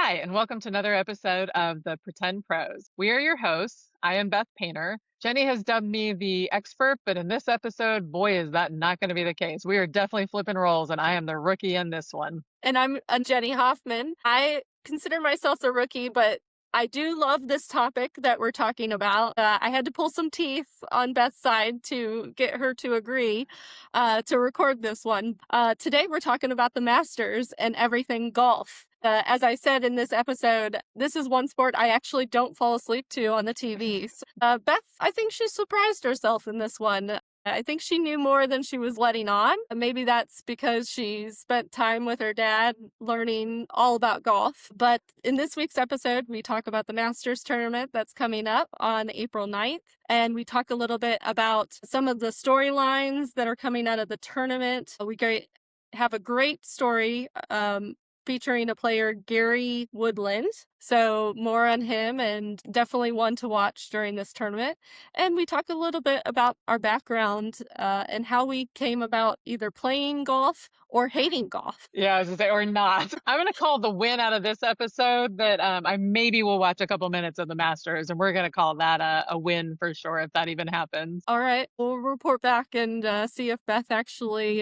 Hi, and welcome to another episode of the Pretend Pros. We are your hosts. I am Beth Painter. Jenny has dubbed me the expert, but in this episode, boy, is that not going to be the case. We are definitely flipping roles, and I am the rookie in this one. And I'm Jenny Hoffman. I consider myself the rookie, but I do love this topic that we're talking about. I had to pull some teeth on Beth's side to get her to agree to record this one. Today, we're talking about the Masters and everything golf. As I said in this episode, this is one sport I actually don't fall asleep to on the TV. Beth, I think she surprised herself in this one. I think she knew more than she was letting on. Maybe that's because she spent time with her dad learning all about golf. But in this week's episode, we talk about the Masters tournament that's coming up on April 9th. And we talk a little bit about some of the storylines that are coming out of the tournament. We have a great story featuring a player, Gary Woodland. So more on him, and definitely one to watch during this tournament. And we talk a little bit about our background and how we came about either playing golf or hating golf. Yeah, I was going to say, or not. I'm going to call the win out of this episode that I maybe will watch a couple minutes of the Masters, and we're going to call that a win for sure, if that even happens. All right. We'll report back and see if Beth actually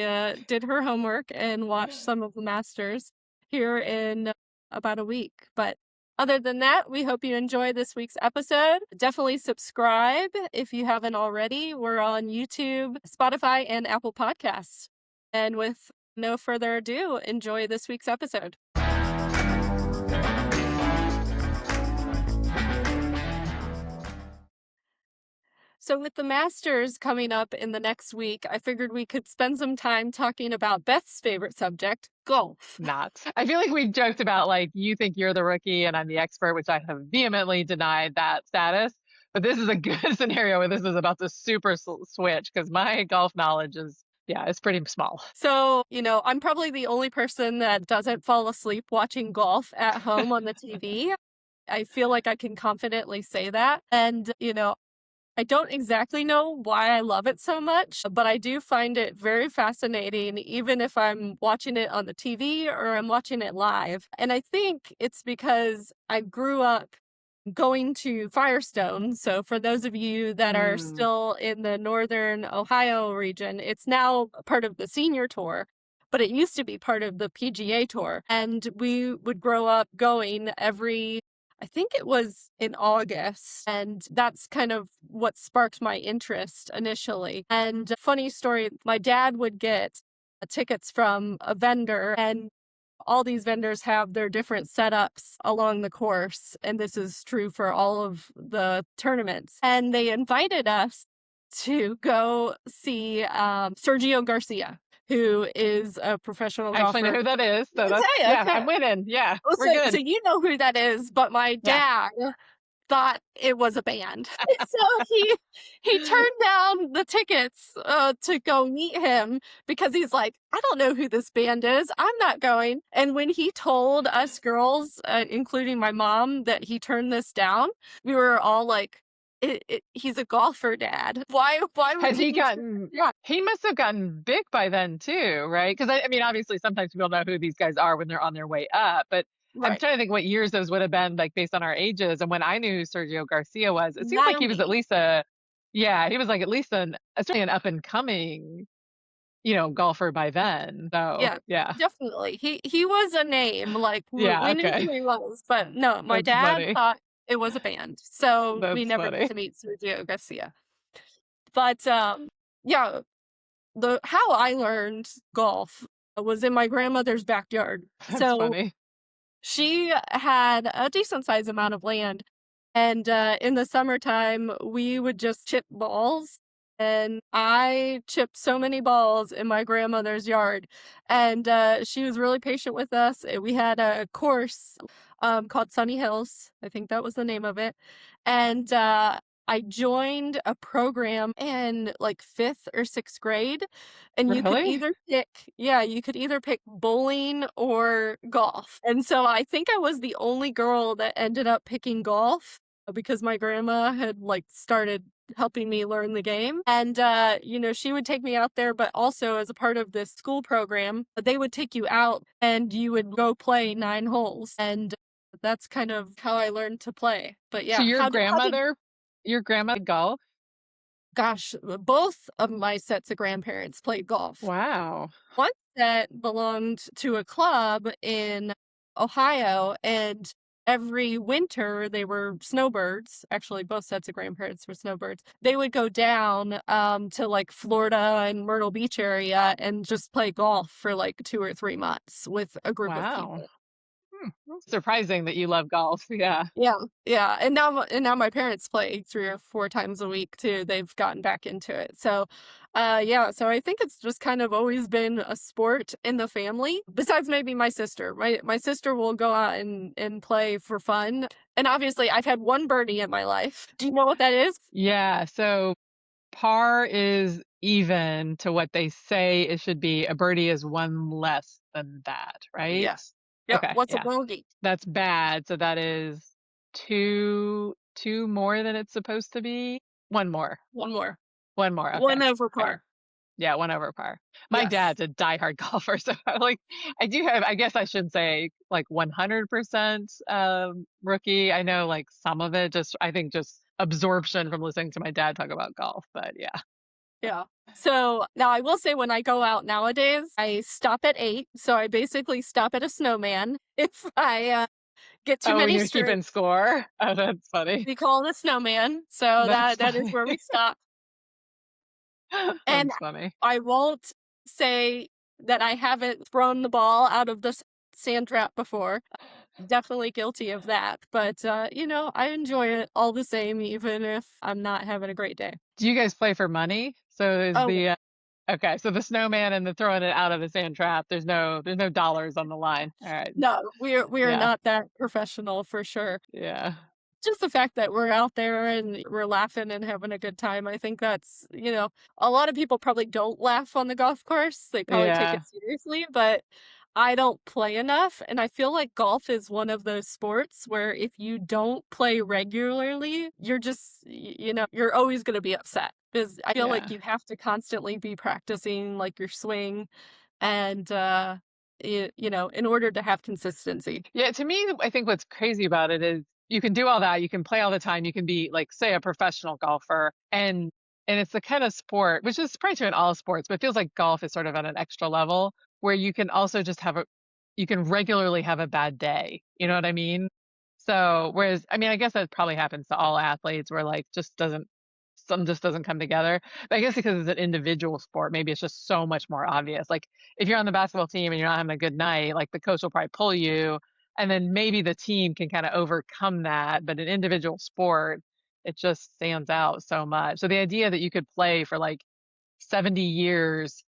did her homework and watched some of the Masters here in about a week. But other than that, we hope you enjoy this week's episode. Definitely subscribe if you haven't already. We're on YouTube, Spotify, and Apple Podcasts. And with no further ado, enjoy this week's episode. So with the Masters coming up in the next week, I figured we could spend some time talking about Beth's favorite subject, golf. Not. I feel like we've joked about, like, you think you're the rookie and I'm the expert, which I have vehemently denied that status. But this is a good scenario where this is about to super switch, because my golf knowledge is, it's pretty small. So, I'm probably the only person that doesn't fall asleep watching golf at home on the TV. I feel like I can confidently say that. And, I don't exactly know why I love it so much, but I do find it very fascinating, even if I'm watching it on the TV or I'm watching it live. And I think it's because I grew up going to Firestone. So for those of you that are still in the northern Ohio region, it's now part of the senior tour, but it used to be part of the PGA tour. And we would grow up going I think it was in August, and that's kind of what sparked my interest initially. And funny story, my dad would get tickets from a vendor, and all these vendors have their different setups along the course, and this is true for all of the tournaments. And they invited us to go see Sergio Garcia, who is a professional golfer. I actually know who that is. So that's, okay. I'm winning. Yeah, we're good. So you know who that is, but my dad thought it was a band. So he turned down the tickets to go meet him because he's like, I don't know who this band is. I'm not going. And when he told us girls, including my mom, that he turned this down, we were all like, he's a golfer, Dad. Why has he gotten? Yeah, he must have gotten big by then too, right? Because I mean, obviously, sometimes people know who these guys are when they're on their way up. But right. I'm trying to think what years those would have been, like based on our ages. And when I knew who Sergio Garcia was, it seems like he was at least he was like at least certainly an up and coming, golfer by then. So yeah, definitely. He was a name, like we knew who he was, but no, my dad thought it was a band. So we never got to meet Sergio Garcia. But how I learned golf was in my grandmother's backyard. That's funny. She had a decent sized amount of land. And in the summertime, we would just chip balls. And I chipped so many balls in my grandmother's yard. And she was really patient with us. We had a course called Sunny Hills. I think that was the name of it. And I joined a program in like 5th or 6th grade. And you could either pick bowling or golf. And so I think I was the only girl that ended up picking golf because my grandma had like started helping me learn the game. And, she would take me out there, but also as a part of this school program, they would take you out and you would go play 9 holes. And that's kind of how I learned to play. But So yeah, how did your grandmother golf? gosh, both of my sets of grandparents played golf. Wow. One set belonged to a club in Ohio, and every winter they were snowbirds. Actually, both sets of grandparents were snowbirds. They would go down to like Florida and Myrtle Beach area and just play golf for like 2 or 3 months with a group of Wow. people. That's surprising that you love golf. Yeah. Yeah, yeah, and now my parents play 3 or 4 times a week too. They've gotten back into it. So, yeah, so I think it's just kind of always been a sport in the family. Besides maybe my sister. My sister will go out and play for fun. And obviously, I've had one birdie in my life. Do you know what that is? Yeah. So par is even to what they say it should be. A birdie is one less than that, right? Yes. Yeah. Okay. What's a Yeah. bogey? That's bad. So that is two more than it's supposed to be. One more. One more. One more. Okay. One over Fair. par. Yeah, one over par. My Yes. dad's a diehard golfer, so I do have, I guess I should say like 100% rookie. I know like some of it just I think just absorption from listening to my dad talk about golf, but yeah. Yeah. So now I will say when I go out nowadays, I stop at 8. So I basically stop at a snowman. If I get too Oh, when many you're strokes, keeping score? Oh, that's funny. we call it a snowman. So That's that is funny. where we stop. And That's funny. I won't say that I haven't thrown the ball out of the sand trap before. Definitely guilty of that. But, I enjoy it all the same, even if I'm not having a great day. Do you guys play for money? So is Oh, the okay, so the snowman and the throwing it out of the sand trap, there's no dollars on the line. All right. no, we are Yeah. not that professional for sure. Yeah. Just the fact that we're out there and we're laughing and having a good time, I think that's, a lot of people probably don't laugh on the golf course. They probably take Yeah. it seriously, but I don't play enough. And I feel like golf is one of those sports where if you don't play regularly, you're just, you're always going to be upset because I feel like Yeah. you have to constantly be practicing like your swing and, in order to have consistency. Yeah, to me, I think what's crazy about it is you can do all that, you can play all the time, you can be like, say, a professional golfer, and it's the kind of sport, which is probably true in all sports, but it feels like golf is sort of at an extra level where you can also just you can regularly have a bad day. You know what I mean? So, whereas, I mean, I guess that probably happens to all athletes where like some just doesn't come together. But I guess because it's an individual sport, maybe it's just so much more obvious. Like if you're on the basketball team and you're not having a good night, like the coach will probably pull you, and then maybe the team can kind of overcome that. But an individual sport, it just stands out so much. So the idea that you could play for like 70 years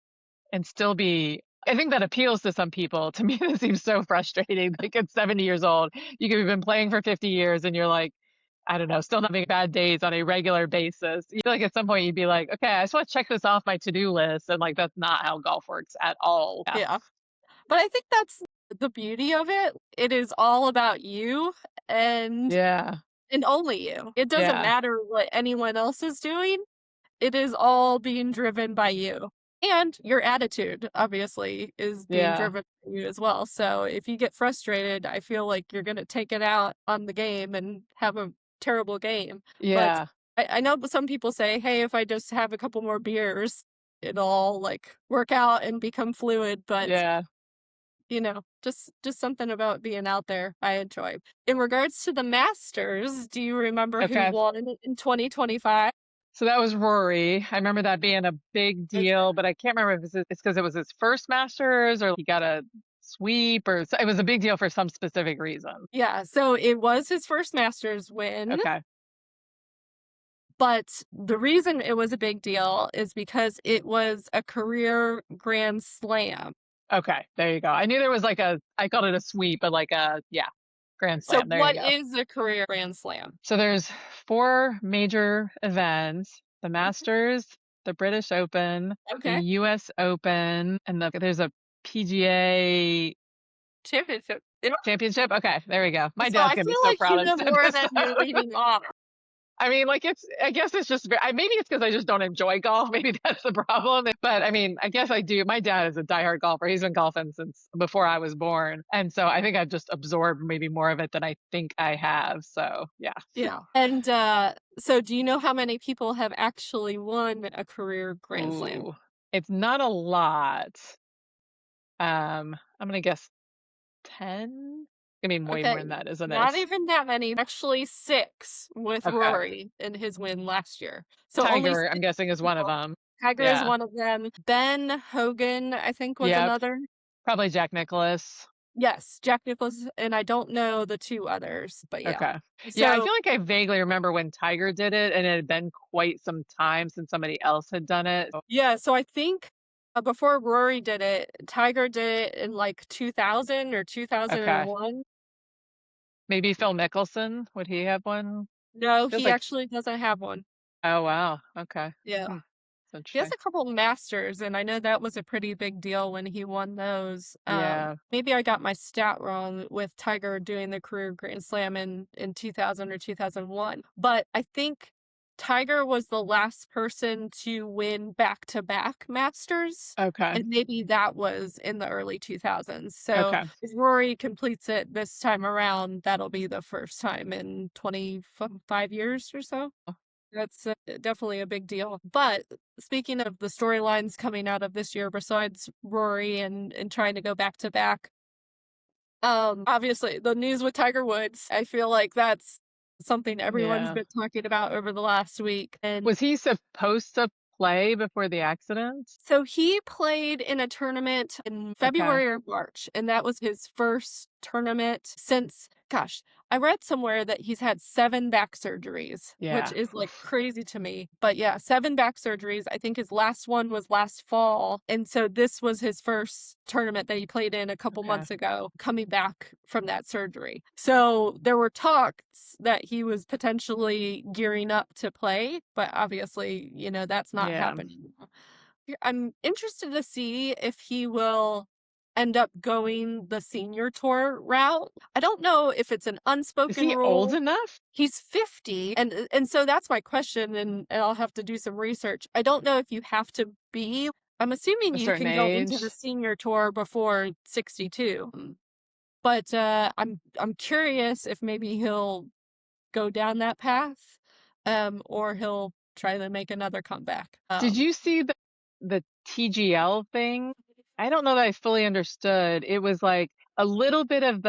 and still be, I think that appeals to some people. To me, that seems so frustrating. Like at 70 years old, you could have been playing for 50 years and you're like, I don't know, still having bad days on a regular basis. You feel like at some point you'd be like, okay, I just want to check this off my to-do list. And like, that's not how golf works at all. Yeah. Yeah. But I think that's the beauty of it. It is all about you and Yeah. and only you. It doesn't Yeah. matter what anyone else is doing. It is all being driven by you. And your attitude, obviously, is being Yeah. driven by you as well. So if you get frustrated, I feel like you're going to take it out on the game and have a terrible game. But Yeah. I know some people say, hey, if I just have a couple more beers, it'll all like work out and become fluid. But Yeah. just something about being out there I enjoy. In regards to the Masters, do you remember who Okay. won in 2025? So that was Rory. I remember that being a big deal, but I can't remember if it's because it was his first Masters or he got a sweep or it was a big deal for some specific reason. Yeah, so it was his first Masters win, Okay. but the reason it was a big deal is because it was a career Grand Slam. Okay. There you go. I knew there was like I called it a sweep, but like Grand So Slam. There you what go. is a career Grand Slam? So there's 4 major events: the Masters, the British Open, the Okay. US Open, and there's a PGA Championship. championship. Okay, there we go. My So I dad's gonna be feel so like you proud I know said more this than you're already. leading off. I mean, like I guess it's just, maybe it's because I just don't enjoy golf. Maybe that's the problem. But I mean, I guess I do. My dad is a diehard golfer. He's been golfing since before I was born. And so I think I've just absorbed maybe more of it than I think I have. So yeah. Yeah. And so do you know how many people have actually won a career Grand Slam? Ooh, it's not a lot. I'm gonna guess 10. I mean, way more Okay, than that, isn't it? not even that many. Actually, 6 with Okay. Rory in his win last year. So only Tiger, I'm 6 guessing, is one of people. them. Tiger is Yeah. one of them. Ben Hogan, I think, was Yep. another. Probably Jack Nicklaus. Yes, Jack Nicklaus, and I don't know the 2 others, but yeah. Okay. Yeah, I So, feel like I vaguely remember when Tiger did it, and it had been quite some time since somebody else had done it. yeah, so I think, before Rory did it, Tiger did it in, like, 2000 or Okay. 2001. Maybe Phil Mickelson, would he have one? No, Feels he like actually doesn't have one. oh, wow, okay. Yeah. Hmm, that's He has interesting. a couple masters, and I know that was a pretty big deal when he won those. Yeah, Maybe I got my stat wrong with Tiger doing the career Grand Slam in 2000 or 2001, but I think Tiger was the last person to win back-to-back Masters, okay, and maybe that was in the early 2000s. So okay. if Rory completes it this time around, that'll be the first time in 25 years or so. That's definitely a big deal. But speaking of the storylines coming out of this year, besides Rory and trying to go back to back, obviously the news with Tiger Woods, I feel like that's something everyone's Yeah. been talking about over the last week. And Was he supposed to play before the accident? so he played in a tournament in Okay. February or March, and that was his first tournament since, gosh, I read somewhere that he's had 7 back surgeries, which Yeah. is like Oof. crazy to me. But yeah, 7 back surgeries. I think his last one was last fall. And so this was his first tournament that he played in a couple Okay. months ago, coming back from that surgery. So there were talks that he was potentially gearing up to play, but obviously, that's not Yeah. happening. I'm interested to see if he will end up going the senior tour route. I don't know if it's an Is unspoken he old rule. enough? He's 50, and so that's my question, and I'll have to do some research. I don't know if you have to be. I'm assuming A you certain can go into the age? senior tour before 62. But I'm curious if maybe he'll go down that path, or he'll try to make another comeback. Did you see the TGL thing? I don't know that I fully understood. It was like a little bit of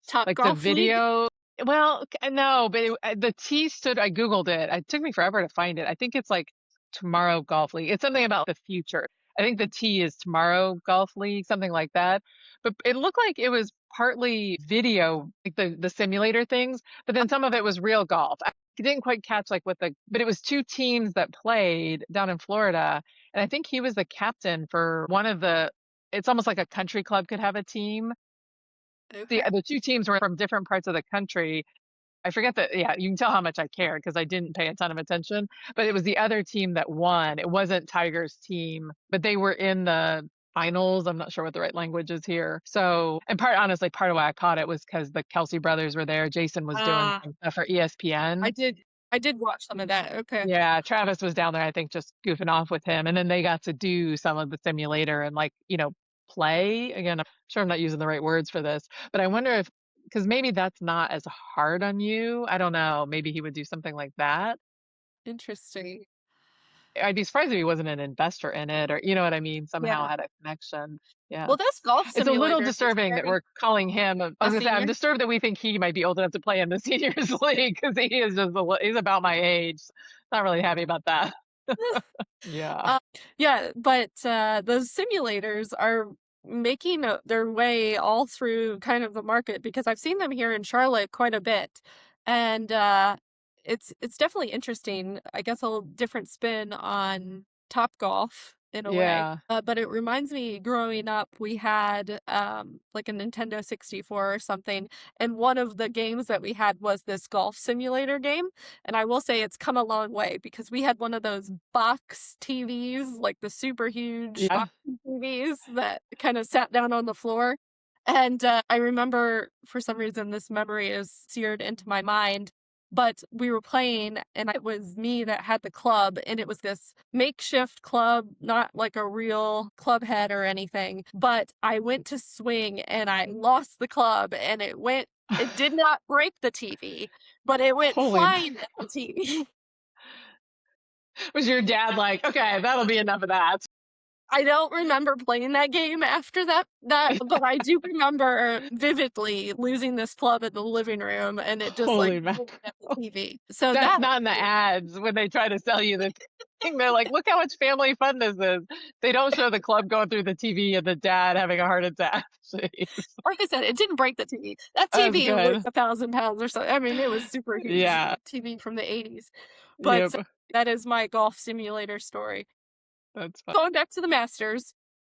Top like the Golf League? video. Well, no, but the T stood. I googled it. It took me forever to find it. I think it's like Tomorrow Golf League. It's something about the future. I think the T is Tomorrow Golf League, something like that. But it looked like it was partly video, like the simulator things, but then some of it was real golf. I didn't quite catch like but it was 2 teams that played down in Florida, and I think he was the captain for one of the. It's almost like a country club could have a team. Okay. The 2 teams were from different parts of the country. I forget that. Yeah, you can tell how much I cared because I didn't pay a ton of attention, but it was the other team that won. It wasn't Tiger's team, but they were in the finals. I'm not sure what the right language is here. So, and honestly, part of why I caught it was because the Kelsey brothers were there. Jason was doing Ah, some stuff for ESPN. I did I did watch some of that, okay. Yeah, Travis was down there, I think, just goofing off with him. And then they got to do some of the simulator and like, play. Again, I'm sure I'm not using the right words for this, but I wonder if, because maybe that's not as hard on you. I don't know. Maybe he would do something like that. Interesting. I'd be surprised if he wasn't an investor in it or, you know what I mean? Somehow Yeah. had a connection. Yeah. Well, those golf It's a little simulators is disturbing that very we're calling him, I a was gonna say, I'm senior? disturbed that we think he might be old enough to play in the seniors league because he is he's about my age. Not really happy about that. Yeah. Uh, yeah, but, those simulators are making, their way all through kind of the market because I've seen them here in Charlotte quite a bit, and, it's definitely interesting. I guess a little different spin on Topgolf in a way, Yeah. but it reminds me growing up, we had, like a Nintendo 64 or something, and one of the games that we had was this golf simulator game, and I will say it's come a long way because we had one of those box TVs, like the super huge Yeah. box TVs that kinda sat down on the floor, and, I remember for some reason this memory is seared into my mind. but we were playing and it was me that had the club and it was this makeshift club, not like a real club head or anything. But I went to swing and I lost the club and it did not break the TV, but it went Holy, flying at the TV. was your dad like, okay, that'll be enough of that? I don't remember playing that game after but I do remember vividly losing this club in the living room and it just like Holy man. booming at the TV. So That's that not in the ads when they try to sell you the thing. They're like, look how much family fun this is. They don't show the club going through the TV and the dad having a heart attack. Jeez. like I said, it didn't break the TV. That That's TV was good. 1,000 pounds or so. I mean, it was super huge Yeah. TV from the 80s. But Yep. that is my golf simulator story. That's fun. Going back to the Masters,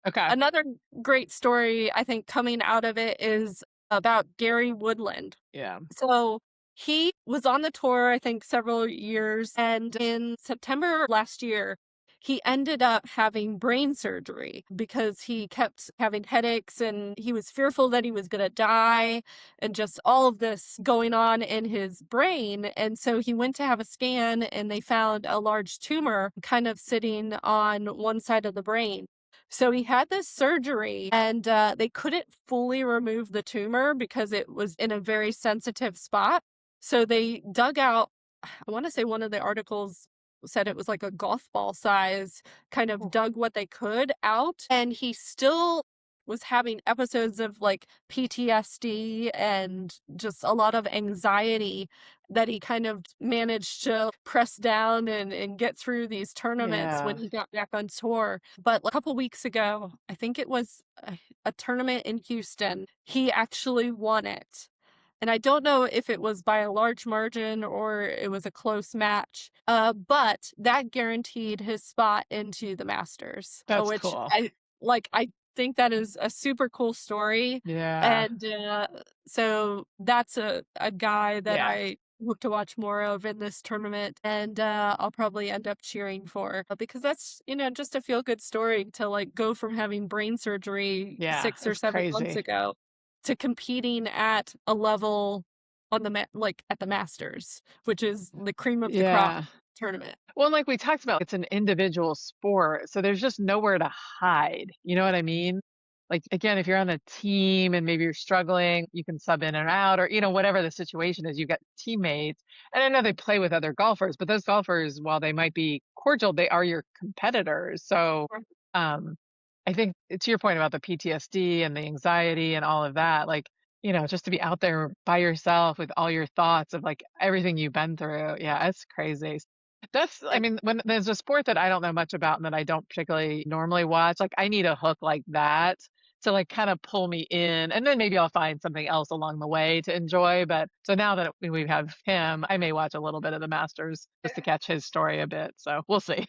Okay. another great story I think coming out of it is about Gary Woodland. Yeah. So he was on the tour, I think, several years. And in September last year, he ended up having brain surgery because he kept having headaches and he was fearful that he was going to die and just all of this going on in his brain. And so he went to have a scan and they found a large tumor kind of sitting on one side of the brain. So he had this surgery and they couldn't fully remove the tumor because it was in a very sensitive spot. So they dug out, I want to say one of the articles said it was like a golf ball size, kind of dug what they could out. And he still was having episodes of like PTSD and just a lot of anxiety that he kind of managed to press down and get through these tournaments Yeah. when he got back on tour. But a couple weeks ago, I think it was a tournament in Houston, he actually won it. And I don't know if it was by a large margin or it was a close match, but that guaranteed his spot into the Masters, That's which cool. I think that is a super cool story. Yeah. And so that's a guy that Yeah. I hope to watch more of in this tournament. And I'll probably end up cheering for because that's, just a feel good story to like go from having brain surgery Yeah. 6 or 7 months It's crazy. ago to competing at a level on like at the Masters, which is the cream of the crop Yeah. tournament. Well, like we talked about, it's an individual sport, so there's just nowhere to hide. You know what I mean? Like again, if you're on a team and maybe you're struggling, you can sub in and out, or whatever the situation is. You've got teammates, and I know they play with other golfers, but those golfers, while they might be cordial, they are your competitors. So, Right. um, I think to your point about the PTSD and the anxiety and all of that, like just to be out there by yourself with all your thoughts of like everything you've been through. Yeah, it's crazy. I Like, mean, when there's a sport that I don't know much about and that I don't particularly normally watch, like I need a hook like that to like kind of pull me in. And then maybe I'll find something else along the way to enjoy. But so now that we have him, I may watch a little bit of the Masters just to catch his story a bit. So we'll see.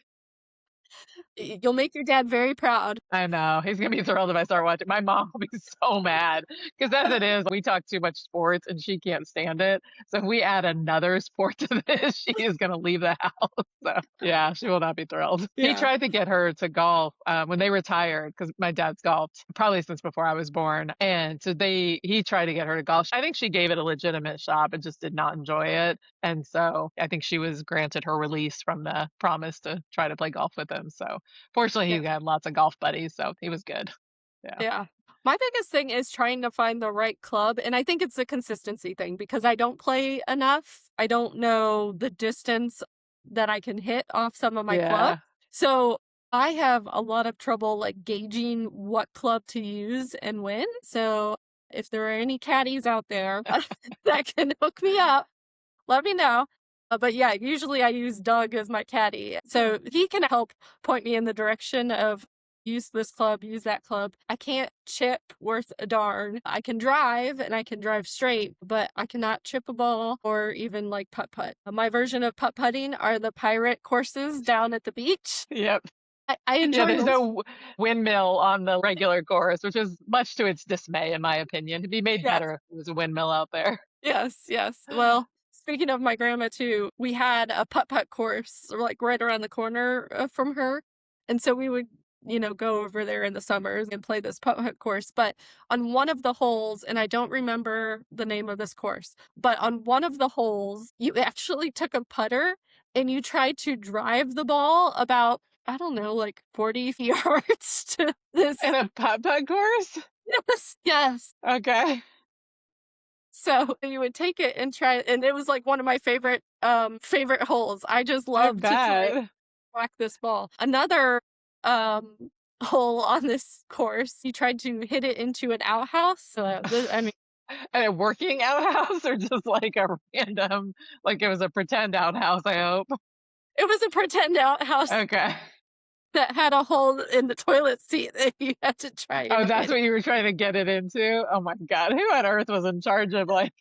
you'll make your dad very proud. I know. He's gonna be thrilled if I start watching. My mom will be so mad because as it is, we talk too much sports and she can't stand it. So if we add another sport to this, she is gonna leave the house. So yeah, she will not be thrilled. He Yeah. tried to get her to golf when they retired because my dad's golfed probably since before I was born, and so he tried to get her to golf. I think she gave it a legitimate shot, but just did not enjoy it. And so I think she was granted her release from the promise to try to play golf with him. So fortunately, Yeah. he had lots of golf buddies, so he was good. Yeah. Yeah. My biggest thing is trying to find the right club, and I think it's a consistency thing because I don't play enough. I don't know the distance that I can hit off some of my clubs. Yeah. So I have a lot of trouble like gauging what club to use and when. So if there are any caddies out there that can hook me up, let me know. But yeah, usually I use Doug as my caddy. So he can help point me in the direction of use this club, use that club. I can't chip worth a darn. I can drive and I can drive straight, but I cannot chip a ball or even like putt putt. My version of putt putting are the pirate courses down at the beach. Yep. I Yeah, enjoy there's those. no windmill on the regular course, which is much to its dismay, in my opinion. It'd be made Yes, better if there was a windmill out there. yes, yes. Well, speaking of my grandma too, we had a putt putt course like right around the corner from her. And so we would go over there in the summers and play this putt-putt course. But on one of the holes, and I don't remember the name of this course, but on one of the holes, you actually took a putter and you tried to drive the ball about, I don't know, like 40 yards to this. In a putt-putt course? Yes, yes. Okay. So you would take it and try, and it was like one of my favorite holes. I just I love to try and bet. whack this ball. Another um hole on this course, you tried to hit it into an outhouse. I mean, And a working outhouse or just like a random, like it was a pretend outhouse, I hope? it was a pretend outhouse Okay. that had a hole in the toilet seat that you had to try Oh, and that's hit. what you were trying to get it into? Oh my god, who on earth was in charge of, like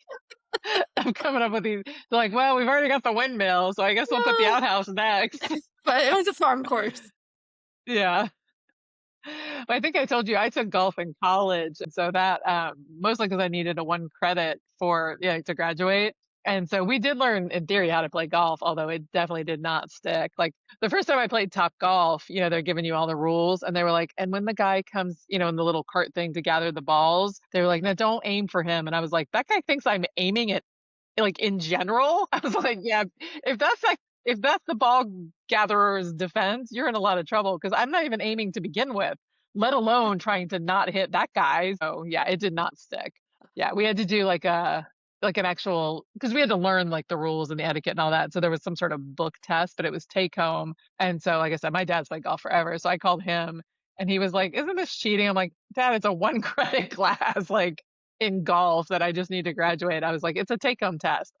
of coming up with these they're like, "Well, we've already got the windmill, so I guess we'll put the No, outhouse next." but it was a farm course. Yeah. But I think I told you I took golf in college, and so that, mostly because I needed a 1 credit for yeah, to graduate, and so we did learn in theory how to play golf, although it definitely did not stick. Like, the first time I played Top Golf, they're giving you all the rules, and they were like, "And when the guy comes, in the little cart thing to gather the balls," they were like, "No, don't aim for him," and I was like, "That guy thinks I'm aiming at like, in general?" I was like, "Yeah, if that's like if that's the ball gatherer's defense, you're in a lot of trouble because 'cause I'm not even aiming to begin with, let alone trying to not hit that guy." So, yeah, it did not stick. Yeah, we had to do like an actual because we had to learn, like, the rules and the etiquette and all that, so there was some sort of book test, but it was take home, and so, like I said, my dad's played golf forever, so I called him, and he was like, "Isn't this cheating?" I'm like, "Dad, it's a 1 credit class, like, in golf that I just need to graduate." I was like, "It's a take-home test.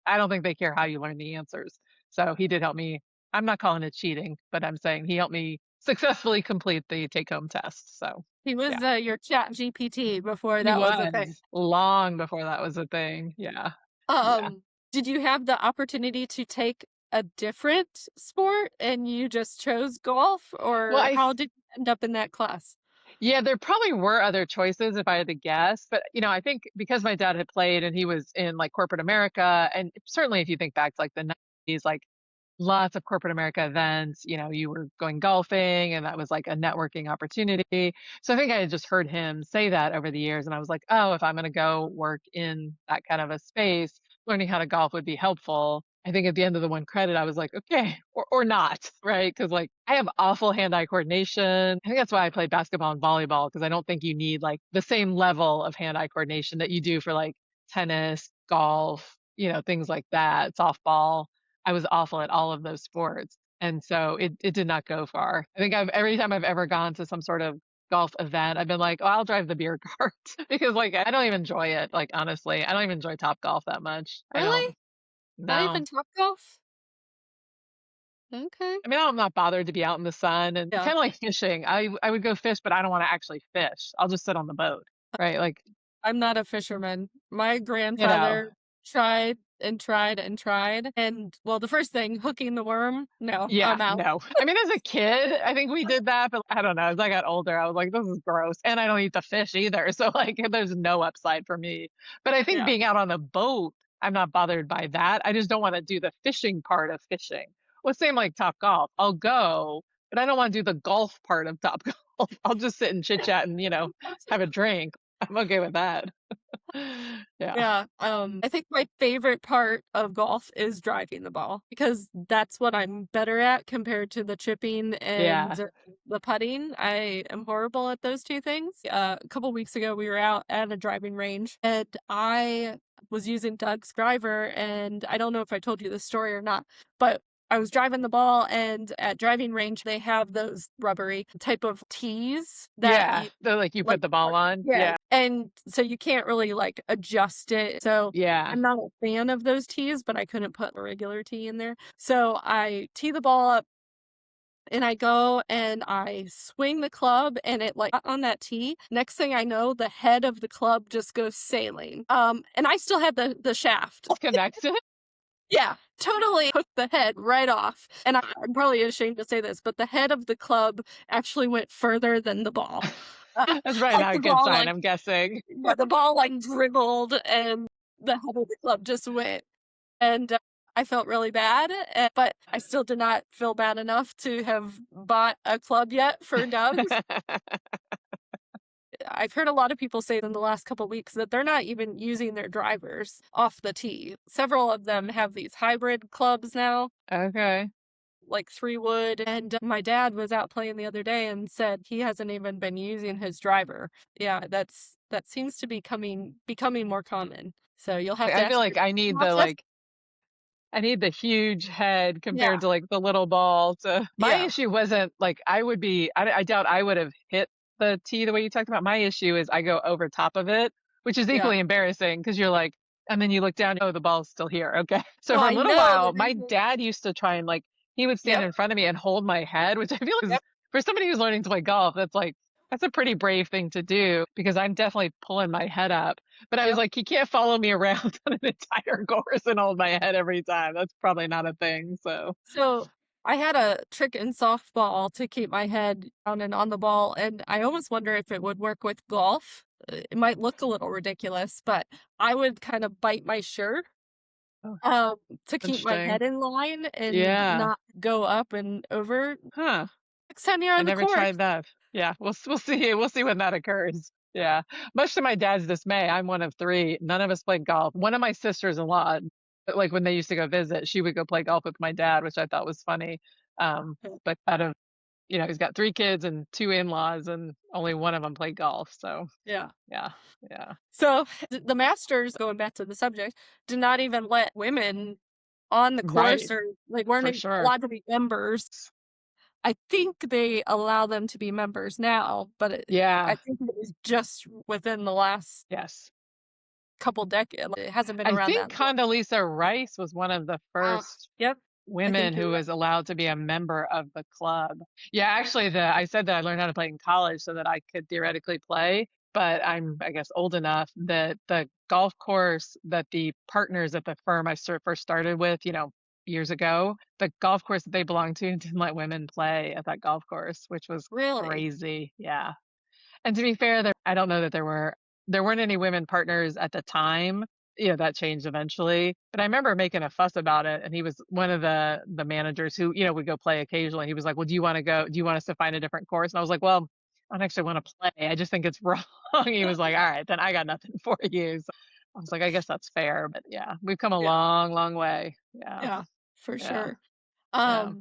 I don't think they care how you learn the answers." So he did help me. I'm not calling it cheating, but I'm saying he helped me successfully complete the take-home test. So, He was yeah, your chat GPT before he that was a thing. was long before that was a thing. Yeah, yeah. Um, did you have the opportunity to take a different sport and you just chose golf, Well, or how did you end up in that class? yeah, there probably were other choices if I had to guess, but, I think because my dad had played and he was in, like, corporate America, and certainly if you think back to, like, the '90s, like, lots of corporate America events, you were going golfing, and that was, like, a networking opportunity. So I think I had just heard him say that over the years, and I was like, "Oh, if I'm gonna go work in that kind of a space, learning how to golf would be helpful." I think at the end of the 1 credit, I was like, "Okay," or not, right? Because like, I have awful hand-eye coordination. I think that's why I play basketball and volleyball because I don't think you need, like, the same level of hand-eye coordination that you do for, like, tennis, golf, things like that, softball. I was awful at all of those sports, and so it did not go far. I think every time I've ever gone to some sort of golf event, I've been like, "Oh, I'll drive the beer cart," because, like, I don't even enjoy it, like, honestly. I don't even enjoy Topgolf that much. I don't. Really? Not No. even Topgolf? Okay. I mean, I'm not bothered to be out in the sun and Yeah. kinda like fishing. I would go fish, but I don't wanna actually fish. I'll just sit on the boat, right? Like, I'm not a fisherman. My you know grandfather tried and tried and tried, and, well, the first thing, hooking the worm, no, Yeah, I'm out. no. I mean, as a kid, I think we did that, but I don't know, as I got older, I was like, "This is gross," and I don't eat the fish either, so, like, there's no upside for me. But I think Yeah. being out on a boat, I'm not bothered by that. I just don't wanna do the fishing part of fishing. Well, same like Topgolf. I'll go, but I don't wanna do the golf part of Topgolf. I'll just sit and chit-chat and, have a drink. I'm okay with that. Yeah. Yeah, I think my favorite part of golf is driving the ball because that's what I'm better at compared to the chipping and Yeah. the putting. I am horrible at those 2 things. A couple weeks ago, we were out at a driving range and I was using Doug's driver, and I don't know if I told you this story or not, but I was driving the ball, and at driving range, they have those rubbery type of tees that Yeah. you So, like, you put like, the ball on? yeah, Yeah. and so you can't really, like, adjust it, so Yeah. I'm not a fan of those tees, but I couldn't put a regular tee in there, so I tee the ball up, and I go and I swing the club, and it, like, on that tee, next thing I know, the head of the club just goes sailing, and I still had the shaft. Connected? Yeah, totally took the head right off, and I'm probably ashamed to say this, but the head of the club actually went further than the ball. That's probably Like, not a the good ball, sign, like, I'm guessing. yeah, the ball, like, dribbled, and the head of the club just went, and, I felt really bad, but I still did not feel bad enough to have bought a club yet for Dubs. I've heard a lot of people say in the last couple weeks that they're not even using their drivers off the tee. Several of them have these hybrid clubs now, Okay. like 3-wood. And my dad was out playing the other day and said he hasn't even been using his driver. Yeah, that seems to be becoming more common. So you'll have to I feel ask like your process. I need the huge head Yeah, compared to like the little ball. So my yeah, issue wasn't like I doubt I would have hit the tee the way you talked about. My issue is I go over top of it, which is yeah. equally embarrassing because you're like, and then you look down, oh, the ball's still here. Okay. So Well, for a I little know while, that my dad used to try and like, he would stand yep, in front of me and hold my head, which I feel is yep, for somebody who's learning to play golf, that's a pretty brave thing to do because I'm definitely pulling my head up. But I was yep. like, he can't follow me around on an entire course and hold my head every time. That's probably not a thing. So, So I had a trick in softball to keep my head down and on the ball, and I almost wonder if it would work with golf. It might look a little ridiculous, but I would kind of bite my shirt oh, um, to keep my interesting. head in line and Yeah. not go up and over. Huh. Next time you're I on the never course. tried that. Yeah. We'll see. We'll see when that occurs. Yeah. Much to my dad's dismay, I'm one of three. None of us played golf. One of my sisters-in-law, like when they used to go visit, she would go play golf with my dad, which I thought was funny. But out of, he's got three kids and two in-laws, and only one of them played golf. So Yeah. yeah. Yeah. So the Masters, going back to the subject, did not even let women on the course Right. or like weren't For sure. allowed to be members. I think they allow them to be members now, but I Yeah. think it was just within the last Yes. couple decades. It hasn't been I around think that long. Condoleezza Rice was one of the first Yep, I women think who you're right. was allowed to be a member of the club. Yeah, actually I said that I learned how to play in college so that I could theoretically play, but I guess old enough that the golf course that the partners at the firm I first started with, years ago, the golf course that they belonged to didn't let women play at that golf course, which was Really? crazy. Yeah. And to be fair, I don't know that there weren't any women partners at the time. That changed eventually. But I remember making a fuss about it, and he was one of the managers who, would go play occasionally. He was like, "Well, do you want to go? Do you want us to find a different course?" And I was like, "Well, I don't actually want to play. I just think it's wrong." He was like, "All right, then I got nothing for you." So I was like, "I guess that's fair." But yeah, we've come a Yeah, long, long way. Yeah, yeah, for yeah, sure. yeah,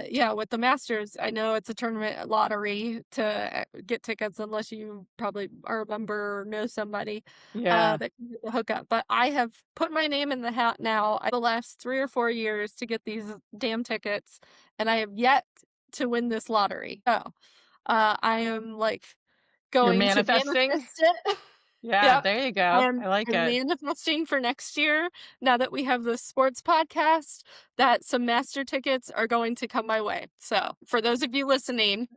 Yeah, with the Masters, I know it's a tournament lottery to get tickets unless you probably are a member or know somebody yeah. that can get the hookup. But I have put my name in the hat now the last 3 or 4 years to get these damn tickets, and I have yet to win this lottery. So I am like You're going to manifesting. manifest it. Yeah, Yep. there you go. I like I'm it. manifesting for next year, now that we have this sports podcast, that some master tickets are going to come my way. So, for those of you listening,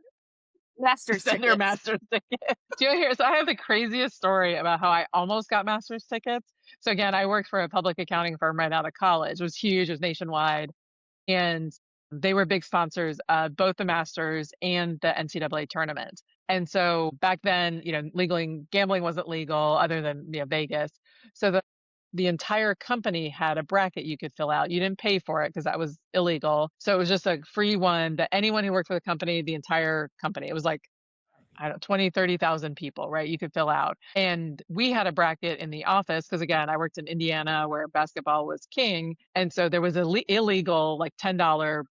Masters Send your tickets. master's ticket. Do you hear? So I have the craziest story about how I almost got master's tickets. So again, I worked for a public accounting firm right out of college. It was huge, it was nationwide, and they were big sponsors of both the Masters and the NCAA tournament. And so back then, legally gambling wasn't legal other than Vegas. So the entire company had a bracket you could fill out. You didn't pay for it because that was illegal. So it was just a free one that anyone who worked for the company, the entire company, it was like I don't know, 20, 30,000 people, right? You could fill out. And we had a bracket in the office because again, I worked in Indiana where basketball was king. And so there was a illegal like $10,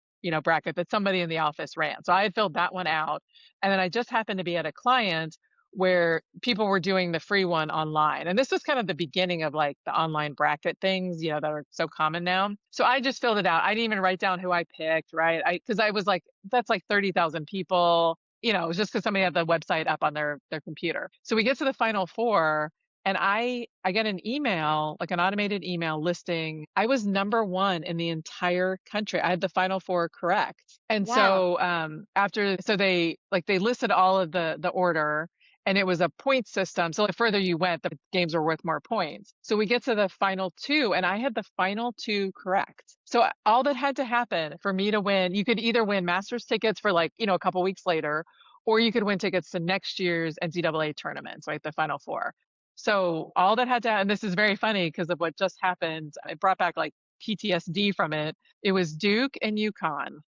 bracket that somebody in the office ran. So I had filled that one out. And then I just happened to be at a client where people were doing the free one online. And this was kind of the beginning of like the online bracket things, that are so common now. So I just filled it out. I didn't even write down who I picked, right? Because I was like, that's like 30,000 people. It was just because somebody had the website up on their computer. So we get to the final four, and I get an email, like an automated email listing. I was number one in the entire country. I had the final four correct. And Wow. so they listed all of the order, and it was a point system. So the further you went, the games were worth more points. So we get to the final two, and I had the final two correct. So all that had to happen for me to win, you could either win Masters tickets for like, a couple weeks later, or you could win tickets to next year's NCAA tournaments, right? The final four. So all that had to, and this is very funny because of what just happened. It brought back like PTSD from it. It was Duke and UConn.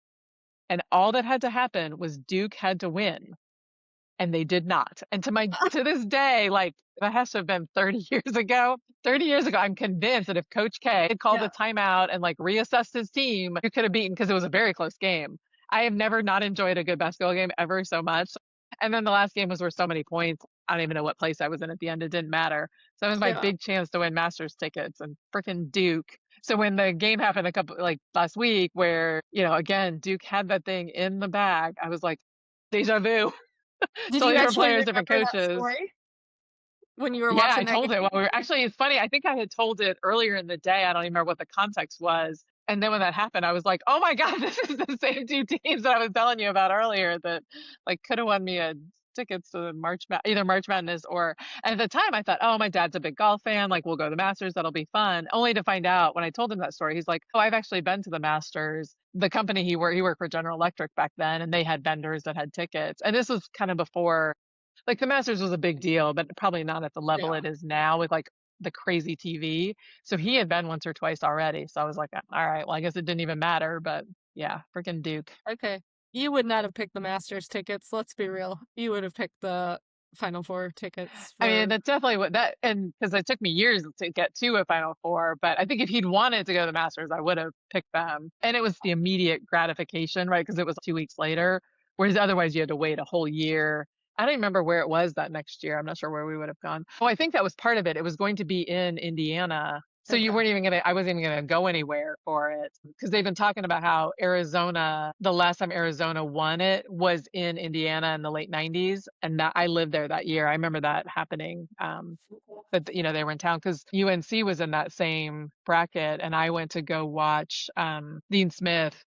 And all that had to happen was Duke had to win, and they did not. And to this day, like that has to have been 30 years ago. 30 years ago, I'm convinced that if Coach K had called a Yeah. timeout and like reassessed his team, you could have beaten because it was a very close game. I have never not enjoyed a good basketball game ever so much. And then the last game was worth so many points. I don't even know what place I was in at the end. It didn't matter. So that was my Yeah. big chance to win Masters tickets, and freaking Duke. So when the game happened a couple like last week where, again, Duke had that thing in the bag, I was like, deja vu. Did you Totally different actually players, different remember that coaches. story when you were Yeah, I watching that told it game? while we were actually, it's funny. I think I had told it earlier in the day. I don't even remember what the context was. And then when that happened, I was like, oh my God, this is the same two teams that I was telling you about earlier that like could have won me a tickets to either March Madness or, and at the time I thought, oh, my dad's a big golf fan. Like we'll go to the Masters. That'll be fun. Only to find out when I told him that story, he's like, oh, I've actually been to the Masters. The company he worked for General Electric back then, and they had vendors that had tickets. And this was kind of before like the Masters was a big deal, but probably not at the level Yeah. it is now with like the crazy TV. So he had been once or twice already. So I was like, all right, well, I guess it didn't even matter. But yeah, freaking Duke. Okay. You would not have picked the Masters tickets, let's be real. You would have picked the Final Four tickets I mean, for that's definitely what that, and because it took me years to get to a Final Four, but I think if he'd wanted to go to the Masters, I would have picked them. And it was the immediate gratification, right? Because it was 2 weeks later, whereas otherwise you had to wait a whole year. I don't remember where it was that next year. I'm not sure where we would have gone. Oh, I think that was part of it. It was going to be in Indiana. So you Okay. weren't even gonna, I wasn't even gonna go anywhere for it because they've been talking about how Arizona, the last time Arizona won it was in Indiana in the late 90s. And that I lived there that year. I remember that happening. That, they were in town because UNC was in that same bracket. And I went to go watch Dean Smith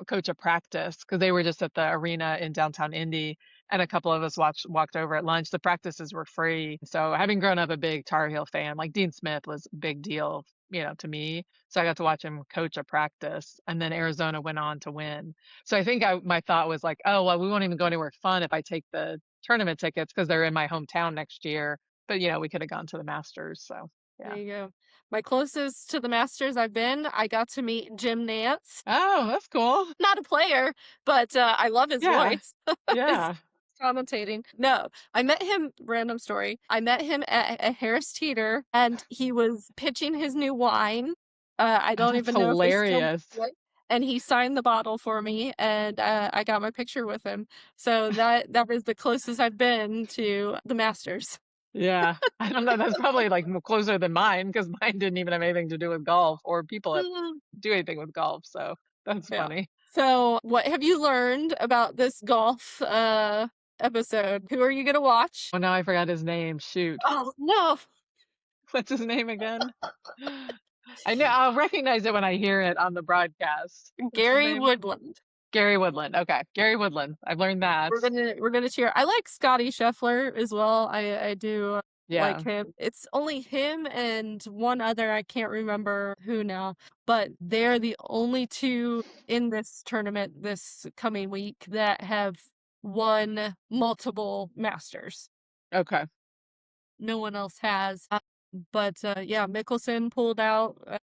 coach a practice because they were just at the arena in downtown Indy. And a couple of us walked over at lunch. The practices were free. So having grown up a big Tar Heel fan, like Dean Smith was a big deal, to me. So I got to watch him coach a practice. And then Arizona went on to win. So I think my thought was like, oh, well, we won't even go anywhere fun if I take the tournament tickets because they're in my hometown next year. But, we could have gone to the Masters. So There yeah. you go. My closest to the Masters I've been, I got to meet Jim Nance. Oh, that's cool. Not a player, but I love his Yeah. voice. His Yeah. commentating. No, I met him, random story. I met him at a Harris Teeter and he was pitching his new wine. I Oh, don't that's even know if they still hilarious. make it. And he signed the bottle for me and I got my picture with him. So that was the closest I've been to the Masters. Yeah. I don't know. That's probably like closer than mine because mine didn't even have anything to do with golf or people that do anything with golf. So that's Yeah. funny. So, what have you learned about this golf episode? Who are you gonna watch? Oh, now I forgot his name. Shoot. Oh no, What's his name again? I know I'll recognize it when I hear it on the broadcast. What's his Gary name? Woodland. Gary Woodland. Okay. Gary Woodland. I've learned that. We're gonna cheer. I like Scotty Scheffler as well. I do like Yeah. him. It's only him and one other. I can't remember who now, but they're the only two in this tournament this coming week that have won multiple Masters. Okay. No one else has. But yeah, Mickelson pulled out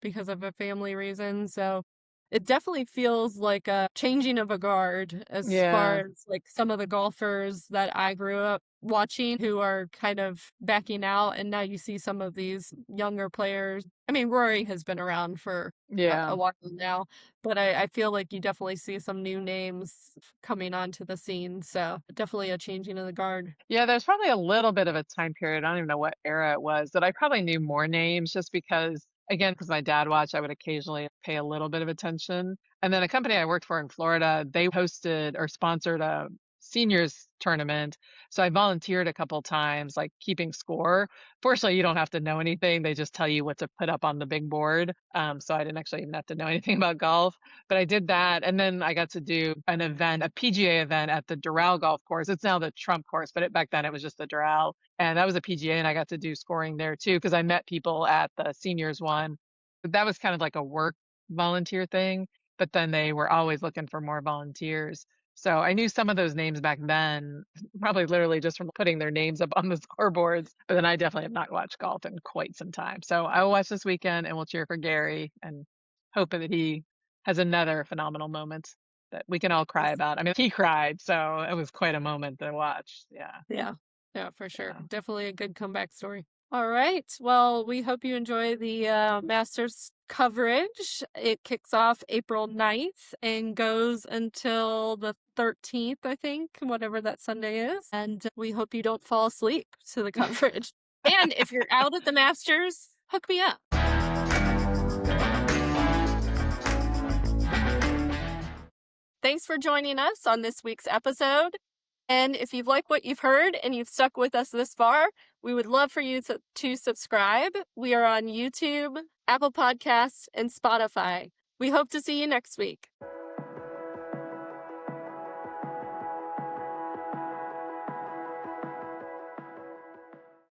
because of a family reason. So it definitely feels like a changing of a guard as far Yeah. as like some of the golfers that I grew up watching who are kind of backing out. And now you see some of these younger players. I mean, Rory has been around for Yeah. a while now, but I feel like you definitely see some new names coming onto the scene. So definitely a changing of the guard. Yeah, there's probably a little bit of a time period. I don't even know what era it was that I probably knew more names just because, again, because my dad watched, I would occasionally pay a little bit of attention. And then a company I worked for in Florida, they hosted or sponsored a seniors tournament. So I volunteered a couple times, like keeping score. Fortunately, you don't have to know anything. They just tell you what to put up on the big board. So I didn't actually even have to know anything about golf, but I did that. And then I got to do an event, a PGA event at the Doral golf course. It's now the Trump course, but back then it was just the Doral. And that was a PGA, and I got to do scoring there too because I met people at the seniors one. But that was kind of like a work volunteer thing, but then they were always looking for more volunteers. So I knew some of those names back then, probably literally just from putting their names up on the scoreboards. But then I definitely have not watched golf in quite some time. So I will watch this weekend and we'll cheer for Gary and hoping that he has another phenomenal moment that we can all cry about. I mean, he cried, so it was quite a moment to watch. Yeah. Yeah. Yeah, for sure. Yeah. Definitely a good comeback story. All right. Well, we hope you enjoy the Masters coverage. It kicks off April 9th and goes until the 13th, I think, whatever that Sunday is. And we hope you don't fall asleep to the coverage. And if you're out at the Masters, hook me up. Thanks for joining us on this week's episode. And if you've liked what you've heard and you've stuck with us this far, we would love for you to subscribe. We are on YouTube, Apple Podcasts, and Spotify. We hope to see you next week.